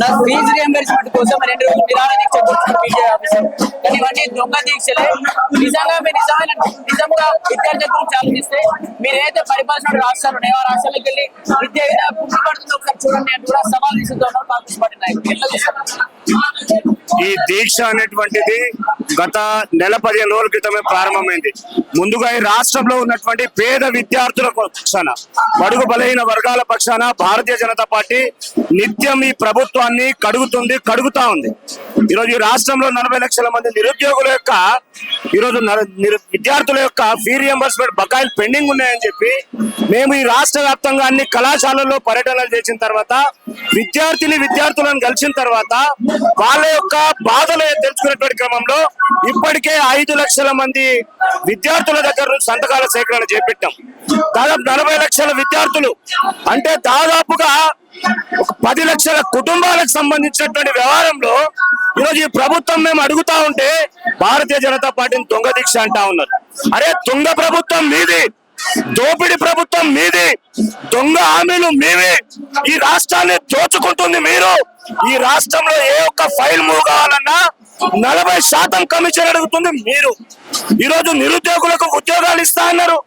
నా fee reimbursement కోసం 2 రోజులు నిరాహార దీక్ష కూర్చున్న పీజీ ఆఫీసర్. కానీ ఇవన్నీ దొంగ దీక్షలే. నిజంగా మీరు నిజంగా విద్యార్థుల గురించి ఆలోచిస్తే మీరు ఏదైతే పరిపాలన రాష్ట్రాలు ఉన్నాయో ఆ రాష్ట్రాలకు వెళ్ళి విద్య పుట్టుబడుతుందో ఒకసారి చూడండి అని కూడా సవాల్ విసురుతున్నారు కాంగ్రెస్ పార్టీ నాయకులు. ఎట్లా చూస్తారు? ఈ దీక్ష అనేటువంటిది గత నెల 15 రోజుల క్రితమే ప్రారంభమైంది. ముందుగా ఈ రాష్ట్రంలో ఉన్నటువంటి పేద విద్యార్థుల పక్షాన, బడుగు బలహీన వర్గాల పక్షాన భారతీయ జనతా పార్టీ నిత్యం ఈ ప్రభుత్వాన్ని కడుగుతా ఉంది. ఈరోజు ఈ రాష్ట్రంలో 40 లక్షల మంది నిరుద్యోగుల యొక్క ఈరోజు విద్యార్థుల యొక్క ఫీ రియంబర్స్మెంట్ బకాయిలు పెండింగ్ ఉన్నాయని చెప్పి మేము ఈ రాష్ట్ర వ్యాప్తంగా అన్ని కళాశాలల్లో పర్యటనలు చేసిన తర్వాత విద్యార్థులను కలిసిన తర్వాత వాళ్ళ యొక్క బాధలు తెలుసుకునేటువంటి క్రమంలో ఇప్పటికే 5 లక్షల మంది విద్యార్థుల దగ్గర నుంచి సంతకాల సేకరణ చేపట్టాం. దాదాపు 40 లక్షల విద్యార్థులు అంటే దాదాపుగా ఒక 10 లక్షల కుటుంబాలకు సంబంధించినటువంటి వ్యవహారంలో ఈరోజు ఈ ప్రభుత్వం మేము అడుగుతా ఉంటే భారతీయ జనతా పార్టీని దొంగ దీక్ష అంటా ఉన్నారు. అరే దొంగ ప్రభుత్వం మీది, దోపిడి ప్రభుత్వం మీది, దొంగ హామీలు మీవే, ఈ రాష్ట్రాన్ని దోచుకుంటుంది మీరు. ఈ రాష్ట్రంలో ఏ ఒక్క ఫైల్ మూవ్ కావాలన్నా 40% కమిషన్ అడుగుతుంది మీరు. ఈరోజు నిరుద్యోగులకు ఉద్యోగాలు ఇస్తా అన్నారు,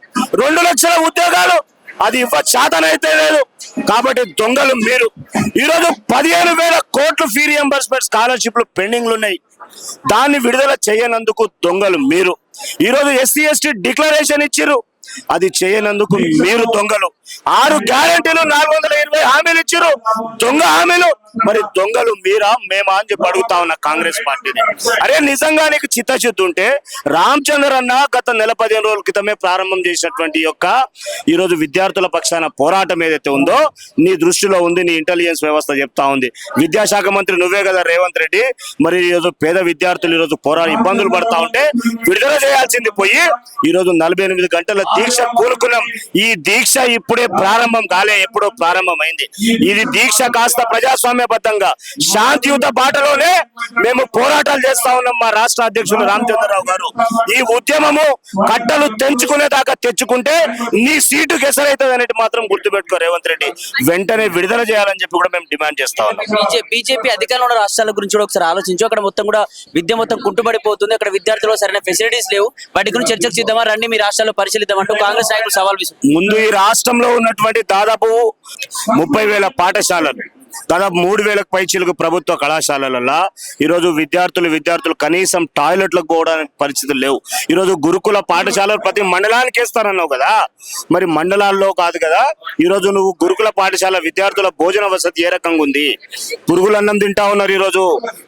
2 లక్షల ఉద్యోగాలు, అది చేతనైతే లేదు. కాబట్టి దొంగలు మీరు. ఈరోజు 15,000 కోట్లు ఫీ రియంబర్స్మెంట్ స్కాలర్షిప్లు పెండింగ్లు ఉన్నాయి, దాన్ని విడుదల చేయనందుకు దొంగలు మీరు. ఈరోజు ఎస్సీ ఎస్టీ డిక్లరేషన్ ఇచ్చిర్రు, అది చేయనందుకు మీరు దొంగలు. 6 గ్యారెంటీలు 420 హామీలు ఇచ్చిర్రు, దొంగ హామీలు. మరి దొంగలు మీరా మేమా అని చెప్పి అడుగుతా ఉన్న కాంగ్రెస్ పార్టీని. అరే నిజంగా నీకు చిత్తశుద్ధి ఉంటే రామచంద్ర అన్న గత నెల 15 రోజుల క్రితమే ప్రారంభం చేసినటువంటి యొక్క ఈరోజు విద్యార్థుల పక్షాన పోరాటం ఏదైతే ఉందో నీ దృష్టిలో ఉంది, నీ ఇంటెలిజెన్స్ వ్యవస్థ చెప్తా ఉంది. విద్యాశాఖ మంత్రి నువ్వే కదా రేవంత్ రెడ్డి. మరి ఈరోజు పేద విద్యార్థులు ఈరోజు ఇబ్బందులు పడతా ఉంటే విడుదల చేయాల్సింది పోయి ఈరోజు 48 గంటల దీక్ష కూరుకున్నాం. ఈ దీక్ష ఇప్పుడే ప్రారంభం కాలే, ఎప్పుడో ప్రారంభమైంది. ఇది దీక్ష కాస్త ప్రజాస్వామ్యబద్ధంగా శాంతియుత బాటలోనే మేము పోరాటాలు చేస్తా ఉన్నాం. మా రాష్ట్ర అధ్యక్షులు రామచంద్రరావు గారు ఈ ఉద్యమము కట్టలు తెంచుకునేదాకా తెచ్చుకుంటే నీ సీటు గెసరైతుంది అనేది మాత్రం గుర్తుపెట్టుకో రేవంత్ రెడ్డి. వెంటనే విడుదల చేయాలని చెప్పి కూడా మేము డిమాండ్ చేస్తా ఉన్నాం. బీజేపీ అధికారంలో ఉన్న రాష్ట్రాల గురించి కూడా ఒకసారి ఆలోచించు. అక్కడ మొత్తం కూడా విద్య మొత్తం కుంటుపడిపోతుంది, అక్కడ విద్యార్థులు సరైన ఫెసిలిటీస్ లేవు, వాటి గురించి చర్చకు సిద్ధమా, రండి మీ రాష్ట్రాల్లో పరిశీలిద్దామంటూ కాంగ్రెస్ నాయకులు సవాల్ విసురు. ముందు ఈ రాష్ట్రంలో ఉన్నటువంటి దాదాపు 30,000 పాఠశాలలు, దాదాపు 3,000కు పైచీలకు ప్రభుత్వ కళాశాలలలో ఈరోజు విద్యార్థులు కనీసం టాయిలెట్లకు పోవడానికి పరిస్థితులు లేవు. ఈరోజు గురుకుల పాఠశాలలు ప్రతి మండలానికి వేస్తారన్నావు కదా, మరి మండలాల్లో కాదు కదా. ఈరోజు నువ్వు గురుకుల పాఠశాల విద్యార్థుల భోజన వసతి ఏ రకంగా ఉంది? పురుగులు అన్నం తింటా ఉన్నారు.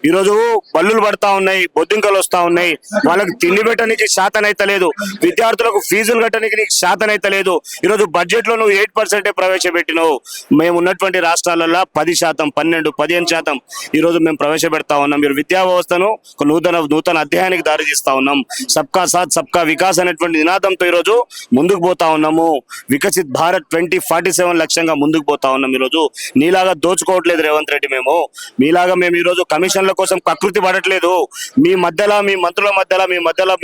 ఈరోజు బల్లులు పడతా ఉన్నాయి, బొద్దింకలు వస్తా ఉన్నాయి, వాళ్ళకి తిండి పెట్టడానికి శాతనైతే లేదు, విద్యార్థులకు ఫీజులు కట్టడానికి నీకు శాతనైతే లేదు. ఈరోజు బడ్జెట్ లో నువ్వు 8% ప్రవేశపెట్టినావు. మేము ఉన్నటువంటి రాష్ట్రాలలో 10%, 12%, 15% ఈరోజు మేము ప్రవేశపెడతా ఉన్నాం. మీరు విద్యా వ్యవస్థను ఒక నూతన అధ్యాయానికి దారి తీస్తా ఉన్నాం. సబ్కా సాత్ సబ్కా వికాస్ అనేటువంటి నినాదంతో ఈరోజు ముందుకు పోతా ఉన్నాము. వికసిత్ భారత్ 2047 లక్ష్యంగా ముందుకు పోతా ఉన్నాం. ఈరోజు నీలాగా దోచుకోవట్లేదు రేవంత్ రెడ్డి. మీలాగా మేము ఈరోజు కమిషన్ల కోసం కకృతి పడట్లేదు. మీ మంత్రుల మధ్యలో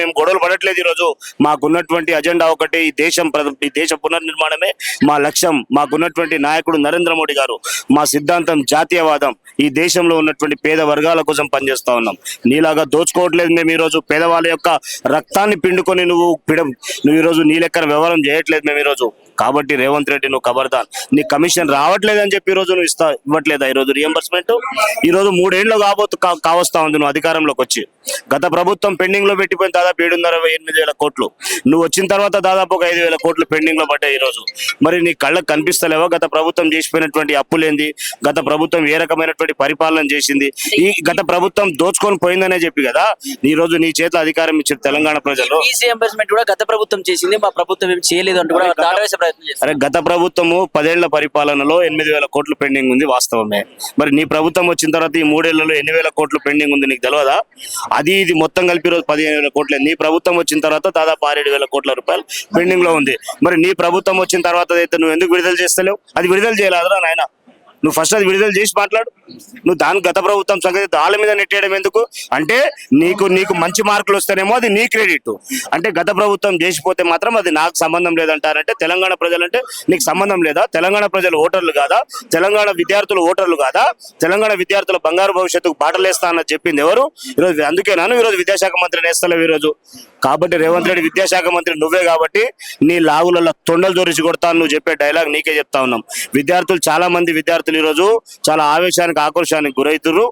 మేము గొడవలు పడట్లేదు. ఈరోజు మాకున్నటువంటి అజెండా ఒకటి, ఈ దేశ పునర్నిర్మాణమే మా లక్ష్యం. మాకున్నటువంటి నాయకుడు నరేంద్ర మోడీ గారు, మా సిద్ధాంతం జాతీయవాదం. ఈ దేశంలో ఉన్నటువంటి పేద వర్గాల కోసం పనిచేస్తా ఉన్నాం. నీలాగా దోచుకోవట్లేదు మేము. ఈరోజు పేదవాళ్ళ యొక్క రక్తాన్ని పిండుకొని నువ్వు ఈరోజు నీ లెక్కన వ్యవహారం చేయట్లేదు మేము ఈరోజు. కాబట్టి రేవంత్ రెడ్డి నువ్వు ఖబర్దార్. నీ కమిషన్ రావట్లేదని చెప్పి ఈరోజు నువ్వు ఇవ్వట్లేదా? ఈరోజు రియంబర్స్మెంట్ ఈరోజు 3 ఏళ్ళు కావస్తా ఉంది నువ్వు అధికారంలోకి వచ్చి. గత ప్రభుత్వం పెండింగ్ లో పెట్టిపోయిన దాదాపు 7,500 కోట్లు. నువ్వు వచ్చిన తర్వాత దాదాపు ఒక 5,000 కోట్లు పెండింగ్ లో పడ్డాయి. ఈరోజు మరి నీ కళ్ళకు కనిపిస్తలేవా గత ప్రభుత్వం చేసిపోయినటువంటి అప్పులేంది, గత ప్రభుత్వం ఏ రకమైనటువంటి పరిపాలన చేసింది? ఈ గత ప్రభుత్వం దోచుకొని పోయిందనే చెప్పి కదా ఈ రోజు నీ చేతిలో అధికారం ఇచ్చారు తెలంగాణ ప్రజలు. గత ప్రభుత్వం చేసింది, మా ప్రభుత్వం ఏం చేయలేదు అంటూ కూడా అరే గత ప్రభుత్వము 10 ఏళ్ల పరిపాలనలో 8,000 కోట్లు పెండింగ్ ఉంది, వాస్తవమే. మరి నీ ప్రభుత్వం వచ్చిన తర్వాత ఈ 3 ఏళ్లలో 8,000 కోట్లు పెండింగ్ ఉంది, నీకు తెలియదా? ఇది మొత్తం కలిపి రోజు 15,000 కోట్లే. నీ ప్రభుత్వం వచ్చిన తర్వాత దాదాపు 6,000-7,000 కోట్ల రూపాయలు పెండింగ్ లో ఉంది. మరి నీ ప్రభుత్వం వచ్చిన తర్వాత అయితే నువ్వు ఎందుకు విడుదల చేస్తలేవు? అది విడుదల చేయలేదురా నాయన. నువ్వు ఫస్ట్ అది విడుదల చేసి మాట్లాడు. నువ్వు దాని గత ప్రభుత్వం సంగతి వాళ్ళ మీద నెట్టేయడం ఎందుకు? అంటే నీకు మంచి మార్కులు వస్తేనేమో అది నీ క్రెడిట్. అంటే గత ప్రభుత్వం చేసిపోతే మాత్రం అది నాకు సంబంధం లేదంటారంటే తెలంగాణ ప్రజలంటే నీకు సంబంధం లేదా? తెలంగాణ ప్రజలు ఓటర్లు కాదా? తెలంగాణ విద్యార్థులు ఓటర్లు కాదా? తెలంగాణ విద్యార్థుల బంగారు భవిష్యత్తుకు బాటలేస్తా అన్నది చెప్పింది ఎవరు? ఈరోజు అందుకేనా ఈరోజు విద్యాశాఖ మంత్రి నేస్తలేవు ఈరోజు? కాబట్టి రేవంత్ రెడ్డి విద్యాశాఖ మంత్రి నువ్వే కాబట్టి నీ లాగులలో తొండలు జోరించి కొడతా నువ్వు చెప్పే డైలాగ్ నీకే చెప్తా ఉన్నాం. విద్యార్థులు చాలా మంది విద్యార్థులు ఈరోజు చాలా ఆవేశానికి ఆక్రోశానికి గురవుతున్నారు.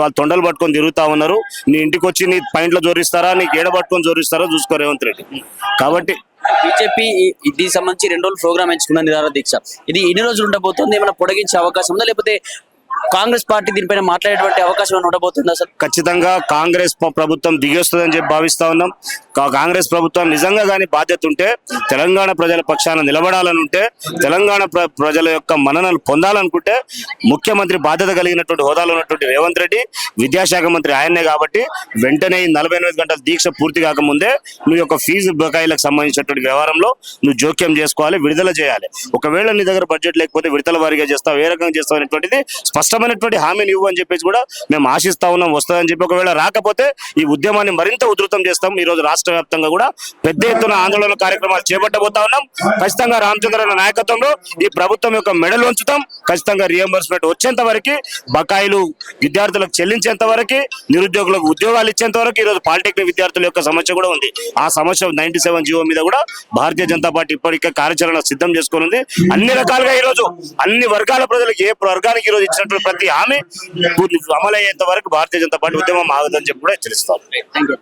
వాళ్ళు తొండలు పట్టుకొని తిరుగుతా ఉన్నారు. నీ ఇంటికి వచ్చి నీ పాయింట్లో జోరిస్తారా, నీకు ఏడ పట్టుకొని జోరిస్తారా చూసుకో రేవంత్ రెడ్డి. కాబట్టి బీజేపీ దీనికి సంబంధించి 2 రోజులు ప్రోగ్రామ్ ఎంచుకున్న నిరాహార దీక్ష, ఇది ఎన్ని రోజులు ఉండబోతుంది? ఏమైనా పొడిగించే అవకాశం ఉందా, లేకపోతే కాంగ్రెస్ పార్టీ దీనిపైన మాట్లాడేటువంటి అవకాశం ఏమైనా ఉండబోతుందా సార్? ఖచ్చితంగా కాంగ్రెస్ ప్రభుత్వం దిగొస్తుందని చెప్పి భావిస్తా ఉన్నాం. కాంగ్రెస్ ప్రభుత్వం నిజంగా కానీ బాధ్యత ఉంటే, తెలంగాణ ప్రజల పక్షాన నిలబడాలని ఉంటే, తెలంగాణ ప్రజల యొక్క మన్ననలు పొందాలనుకుంటే ముఖ్యమంత్రి బాధ్యత కలిగినటువంటి హోదాలో ఉన్నటువంటి రేవంత్ రెడ్డి విద్యాశాఖ మంత్రి ఆయన్నే. కాబట్టి వెంటనే 48 గంటల దీక్ష పూర్తి కాకముందే నువ్వు యొక్క ఫీజు బకాయిలకు సంబంధించినటువంటి వ్యవహారంలో నువ్వు జోక్యం చేసుకోవాలి, విడుదల చేయాలి. ఒకవేళ నీ దగ్గర బడ్జెట్ లేకపోతే విడతల వారీగా చేస్తావు, ఏ రకంగా చేస్తావు అనేటువంటిది స్పష్టమైనటువంటి హామీని ఇవ్వు అని చెప్పేసి కూడా మేము ఆశిస్తా ఉన్నాం. వస్తుందని చెప్పి ఒకవేళ రాకపోతే ఈ ఉద్యమాన్ని మరింత ఉధృతం చేస్తాం. ఈ రోజు రాష్ట్ర వ్యాప్తంగా కూడా పెద్ద ఎత్తున ఆందోళన కార్యక్రమాలు చేపట్టబోతా ఉన్నాం. ఖచ్చితంగా రామచంద్రరావు నాయకత్వంలో ఈ ప్రభుత్వం యొక్క మెడలు ఉంచుతాం. ఖచ్చితంగా రియంబర్స్మెంట్ వచ్చేంత వరకు, బకాయిలు విద్యార్థులకు చెల్లించేంత వరకు, నిరుద్యోగులకు ఉద్యోగాలు ఇచ్చేంత వరకు ఈరోజు పాలిటెక్నిక్ విద్యార్థుల యొక్క సమస్య కూడా ఉంది. ఆ సమస్య 97 జీవో మీద కూడా భారతీయ జనతా పార్టీ ఇప్పటికే కార్యాచరణ సిద్ధం చేసుకుని ఉంది. అన్ని రకాలుగా ఈరోజు అన్ని వర్గాల ప్రజలకు, ఏ వర్గానికి ఈరోజు ఇచ్చినటువంటి ప్రతి హామీ అమలయ్యేంత వరకు భారతీయ జనతా పార్టీ ఉద్యమం ఆగదని చెప్పి కూడా హెచ్చరిస్తారు.